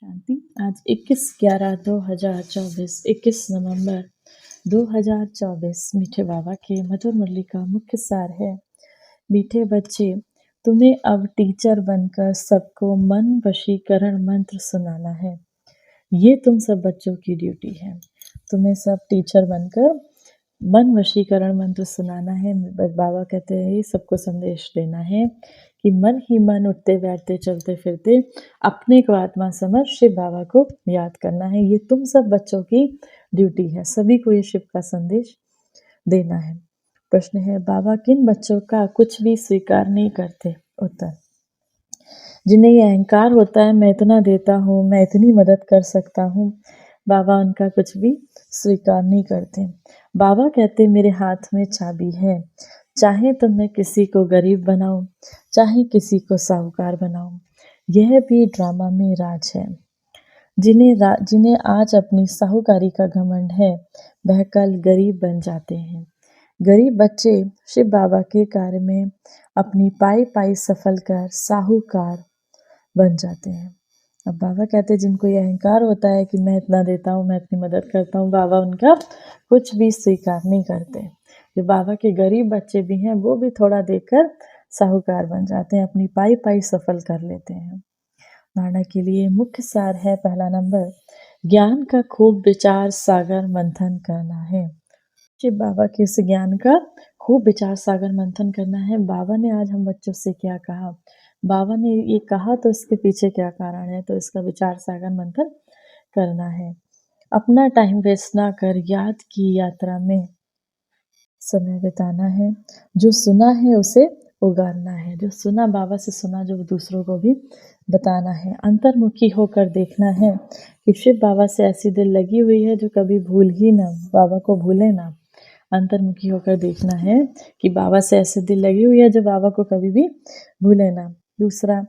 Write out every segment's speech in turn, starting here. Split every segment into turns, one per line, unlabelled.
शांति। आज 21/11/2024, 21 नवंबर 2024। मीठे बाबा के मधुर मुरली का मुख्य सार है। मीठे बच्चे, तुम्हें अब टीचर बनकर सबको मन वशीकरण मंत्र सुनाना है। ये तुम सब बच्चों की ड्यूटी है। तुम्हें सब टीचर बनकर मन वशीकरण मंत्र सुनाना है। बाबा कहते हैं सबको संदेश देना है कि मन ही मन उठते बैठते चलते फिरते अपने को आत्मा समझ शिव बाबा को याद करना है। ये तुम सब बच्चों की ड्यूटी है। सभी को ये शिव का संदेश देना है। प्रश्न है, बाबा किन बच्चों का कुछ भी स्वीकार नहीं करते? उत्तर, जिन्हें ये अहंकार होता है मैं इतना देता हूँ, मैं इतनी मदद कर सकता हूँ, बाबा उनका कुछ भी स्वीकार नहीं करते। बाबा कहते मेरे हाथ में चाबी है, चाहे तो मैं किसी को गरीब बनाऊं, चाहे किसी को साहूकार बनाऊं। यह भी ड्रामा में राज है। जिन्हें आज अपनी साहूकारी का घमंड है, वह कल गरीब बन जाते हैं। गरीब बच्चे शिव बाबा के कार्य में अपनी पाई पाई सफल कर साहूकार बन जाते हैं। अब बाबा कहते हैं जिनको ये अहंकार होता है कि मैं इतना देता हूँ, मैं इतनी मदद करता हूँ, बाबा उनका कुछ भी स्वीकार नहीं करते। जो बाबा के गरीब बच्चे भी हैं वो भी थोड़ा देकर साहूकार बन जाते हैं, अपनी पाई पाई सफल कर लेते हैं। धारणा के लिए मुख्य सार है, पहला नंबर, ज्ञान का खूब विचार सागर मंथन करना है। शिव बाबा के इस ज्ञान का खूब विचार सागर मंथन करना है। बाबा ने आज हम बच्चों से क्या कहा, बाबा ने ये कहा तो इसके पीछे क्या कारण है, तो इसका विचार सागर मंथन करना है। अपना टाइम वेस्ट ना कर याद की यात्रा में समय बिताना है। जो सुना है उसे उगारना है। जो सुना बाबा से सुना जो दूसरों को भी बताना है। अंतर्मुखी होकर देखना है कि शिव बाबा से ऐसी दिल लगी हुई है जो कभी भूल ही ना, बाबा को भूले ना। अंतर्मुखी होकर देखना है कि बाबा से ऐसी दिल लगी हुई है जो बाबा को कभी भी भूले ना। दूसरा,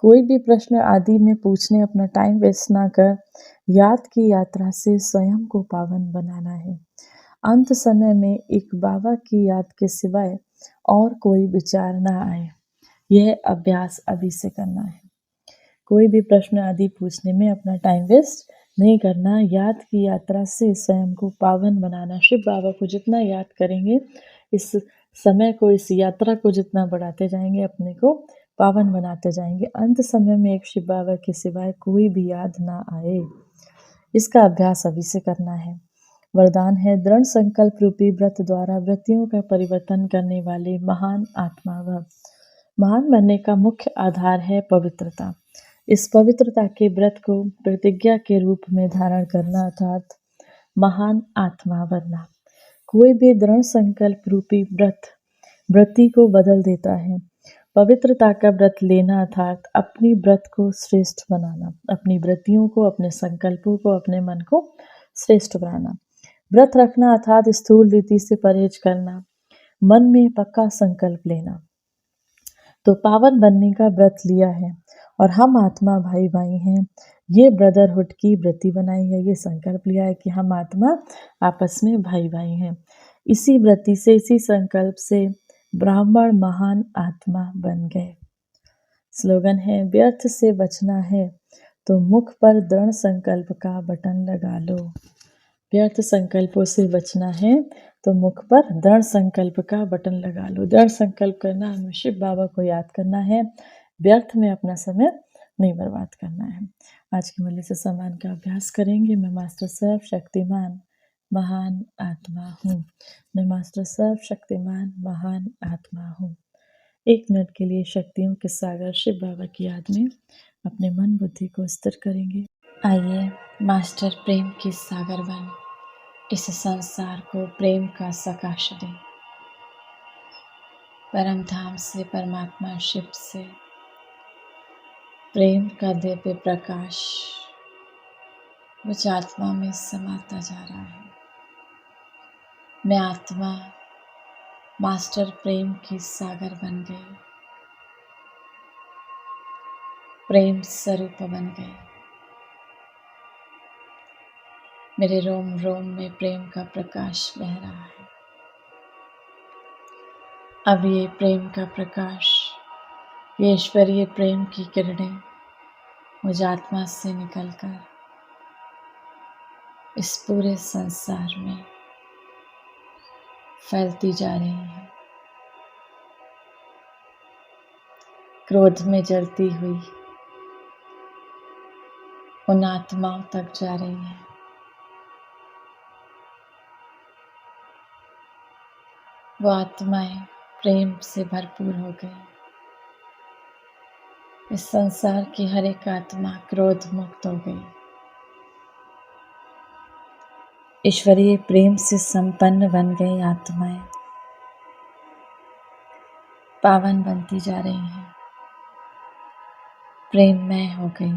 कोई भी प्रश्न आदि में पूछने अपना टाइम वेस्ट ना कर याद की यात्रा से स्वयं को पावन बनाना है। अंत समय में एक बाबा की याद के सिवाय और कोई विचार ना आए, यह अभ्यास अभी से करना है। कोई भी प्रश्न आदि पूछने में अपना टाइम वेस्ट नहीं करना, याद की यात्रा से स्वयं को पावन बनाना। शिव बाबा को जितना याद करेंगे, इस समय को, इस यात्रा को जितना बढ़ाते जाएंगे, अपने को पावन बनाते जाएंगे। अंत समय में एक शिव बाबा के सिवाय कोई भी याद ना आए, इसका अभ्यास अभी से करना है। वरदान है, दृढ़ संकल्प रूपी व्रत द्वारा वृत्तियों का परिवर्तन करने वाले महान आत्मा भव। महान बनने का मुख्य आधार है पवित्रता। इस पवित्रता के व्रत को प्रतिज्ञा के रूप में धारण करना, अर्थात महान आत्मा बनना। कोई भी दृढ़ संकल्प रूपी व्रत वृत्ति को बदल देता है। पवित्रता का व्रत लेना अर्थात अपनी व्रत को श्रेष्ठ बनाना, अपनी वृत्तियों को, अपने संकल्पों को, अपने मन को श्रेष्ठ बनाना। व्रत रखना अर्थात स्थूल रीति से परहेज करना, मन में पक्का संकल्प लेना। तो पावन बनने का व्रत लिया है और हम आत्मा भाई भाई हैं, ये ब्रदरहुड की वृत्ति बनाई है, ये संकल्प लिया है कि हम आत्मा आपस में भाई भाई हैं। इसी वृत्ति से, इसी संकल्प से ब्राह्मण महान आत्मा बन गए। स्लोगन है, व्यर्थ से बचना है तो मुख पर दृढ़ संकल्प का बटन लगा लो। व्यर्थ संकल्पों से बचना है तो मुख पर दृढ़ संकल्प का बटन लगा लो। दृढ़ संकल्प करना, हमें शिव बाबा को याद करना है, व्यर्थ में अपना समय नहीं बर्बाद करना है। आज की मुरली से सम्मान का अभ्यास करेंगे। मैं मास्टर सर्व शक्तिमान महान आत्मा हूँ। मैं मास्टर सर्व शक्तिमान महान आत्मा हूँ। 1 मिनट के लिए शक्तियों के सागर शिव बाबा की याद में अपने मन बुद्धि को स्थिर करेंगे। आइए मास्टर प्रेम की सागर बन इस संसार को प्रेम का सकाश दें। परम धाम से, परमात्मा शिव से प्रेम का दिव्य प्रकाश मुझ आत्मा में समाता जा रहा है। मैं आत्मा मास्टर प्रेम की सागर बन गई, प्रेम स्वरूप बन गई। मेरे रोम रोम में प्रेम का प्रकाश बह रहा है। अब ये प्रेम का प्रकाश, ये ईश्वरीय प्रेम की किरणें मुझ आत्मा से निकलकर इस पूरे संसार में फैलती जा रही हैं। क्रोध में जलती हुई उन आत्माओं तक जा रही हैं। वो आत्माएं प्रेम से भरपूर हो गई। इस संसार की हर एक आत्मा क्रोध मुक्त हो गई। ईश्वरीय प्रेम से संपन्न बन गई आत्माएं पावन बनती जा रही हैं, प्रेममय हो गई।